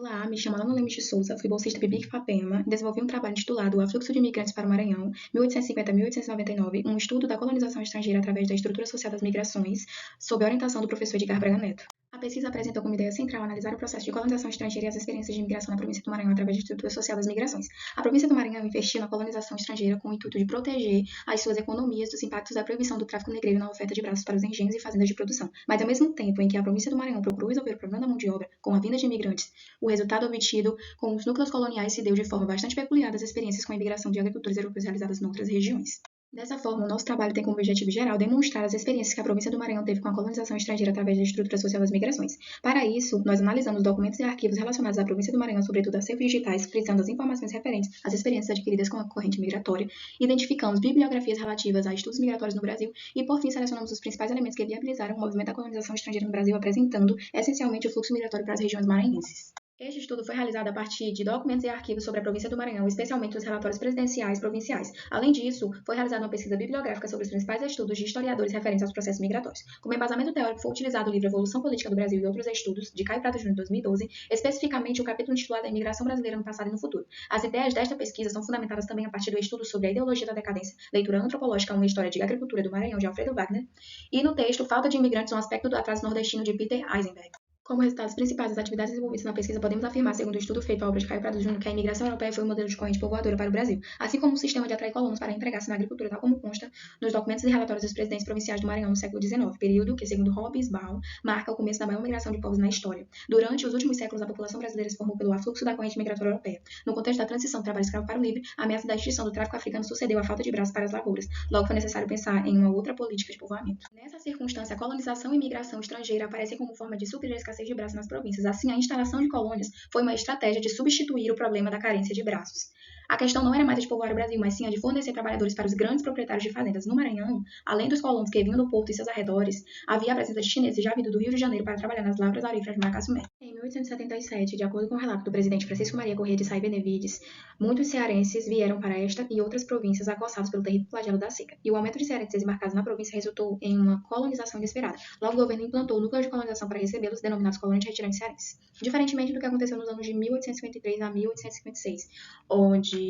Olá, me chamo Alana Lemos de Souza, fui bolsista PIBIC FAPEMA, desenvolvi um trabalho intitulado O Afluxo de Imigrantes para o Maranhão, 1850-1899, um estudo da colonização estrangeira através da estrutura social das migrações, sob a orientação do professor Edgar Braga Neto. A pesquisa apresentou como ideia central analisar o processo de colonização estrangeira e as experiências de imigração na província do Maranhão através da estrutura social das migrações. A província do Maranhão investiu na colonização estrangeira com o intuito de proteger as suas economias dos impactos da proibição do tráfico negreiro na oferta de braços para os engenhos e fazendas de produção. Mas, ao mesmo tempo em que a província do Maranhão procurou resolver o problema da mão de obra com a vinda de imigrantes, o resultado obtido com os núcleos coloniais se deu de forma bastante peculiar das experiências com a imigração de agricultores europeus realizadas em outras regiões. Dessa forma, o nosso trabalho tem como objetivo geral demonstrar as experiências que a província do Maranhão teve com a colonização estrangeira através da estrutura social das migrações. Para isso, nós analisamos documentos e arquivos relacionados à província do Maranhão, sobretudo acervos digitais, frisando as informações referentes às experiências adquiridas com a corrente migratória, identificamos bibliografias relativas a estudos migratórios no Brasil e, por fim, selecionamos os principais elementos que viabilizaram o movimento da colonização estrangeira no Brasil, apresentando, essencialmente, o fluxo migratório para as regiões maranhenses. Este estudo foi realizado a partir de documentos e arquivos sobre a província do Maranhão, especialmente os relatórios presidenciais provinciais. Além disso, foi realizada uma pesquisa bibliográfica sobre os principais estudos de historiadores referentes aos processos migratórios. Como embasamento teórico, foi utilizado o livro Evolução Política do Brasil e Outros Estudos, de Caio Prado Júnior, 2012, especificamente o capítulo intitulado A Imigração Brasileira no Passado e no Futuro. As ideias desta pesquisa são fundamentadas também a partir do estudo sobre a ideologia da decadência, leitura antropológica, uma história de agricultura do Maranhão, de Alfredo Wagner, e no texto Falta de Imigrantes, um aspecto do atraso nordestino, de Peter Eisenberg. Como resultados principais das atividades desenvolvidas na pesquisa, podemos afirmar, segundo o estudo feito à obra de Caio Prado Júnior, que a imigração europeia foi um modelo de corrente povoadora para o Brasil, assim como um sistema de atrair colonos para empregar-se na agricultura, tal como consta nos documentos e relatórios dos presidentes provinciais do Maranhão no século XIX, período que, segundo Hobsbawm, marca o começo da maior migração de povos na história. Durante os últimos séculos, a população brasileira se formou pelo afluxo da corrente migratória europeia. No contexto da transição do trabalho escravo para o livre, a ameaça da extinção do tráfico africano sucedeu à falta de braços para as lavouras. Logo, foi necessário pensar em uma outra política de povoamento. Nessa circunstância, a colonização e imigração estrangeira aparecem como forma de suprir a escassez de braços nas províncias. Assim, a instalação de colônias foi uma estratégia de substituir o problema da carência de braços. A questão não era mais a de povoar o Brasil, mas sim a de fornecer trabalhadores para os grandes proprietários de fazendas. No Maranhão, além dos colonos que vinham do Porto e seus arredores, havia a presença de chineses já vindo do Rio de Janeiro para trabalhar nas lavras auríferas de Macassumé. Em 1877, de acordo com o relato do presidente Francisco Maria Corrêa de Sá e Benevides, muitos cearenses vieram para esta e outras províncias acossados pelo terrível flagelo da seca. E o aumento de cearenses desembarcados na província resultou em uma colonização inesperada. Logo, o governo implantou núcleos de colonização para recebê-los, denominados colônias de retirantes cearenses. Diferentemente do que aconteceu nos anos de 1853 a 1856, onde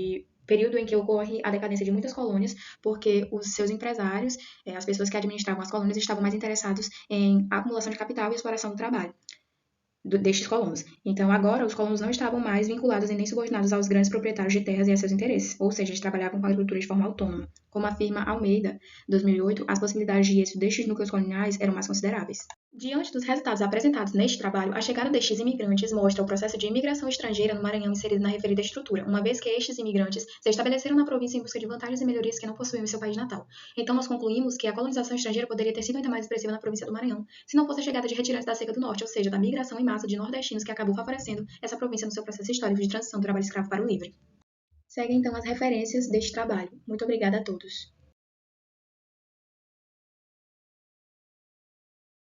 período em que ocorre a decadência de muitas colônias, porque os seus empresários, as pessoas que administravam as colônias, estavam mais interessados em acumulação de capital e exploração do trabalho destes colonos. Então, agora, os colonos não estavam mais vinculados e nem subordinados aos grandes proprietários de terras e a seus interesses, ou seja, eles trabalhavam com a agricultura de forma autônoma. Como afirma Almeida, 2008, as possibilidades de êxito destes núcleos coloniais eram mais consideráveis. Diante dos resultados apresentados neste trabalho, a chegada destes imigrantes mostra o processo de imigração estrangeira no Maranhão inserido na referida estrutura, uma vez que estes imigrantes se estabeleceram na província em busca de vantagens e melhorias que não possuíam em seu país natal. Então, nós concluímos que a colonização estrangeira poderia ter sido ainda mais expressiva na província do Maranhão, se não fosse a chegada de retirantes da seca do norte, ou seja, da migração em massa de nordestinos que acabou favorecendo essa província no seu processo histórico de transição do trabalho escravo para o livre. Seguem então as referências deste trabalho. Muito obrigada a todos.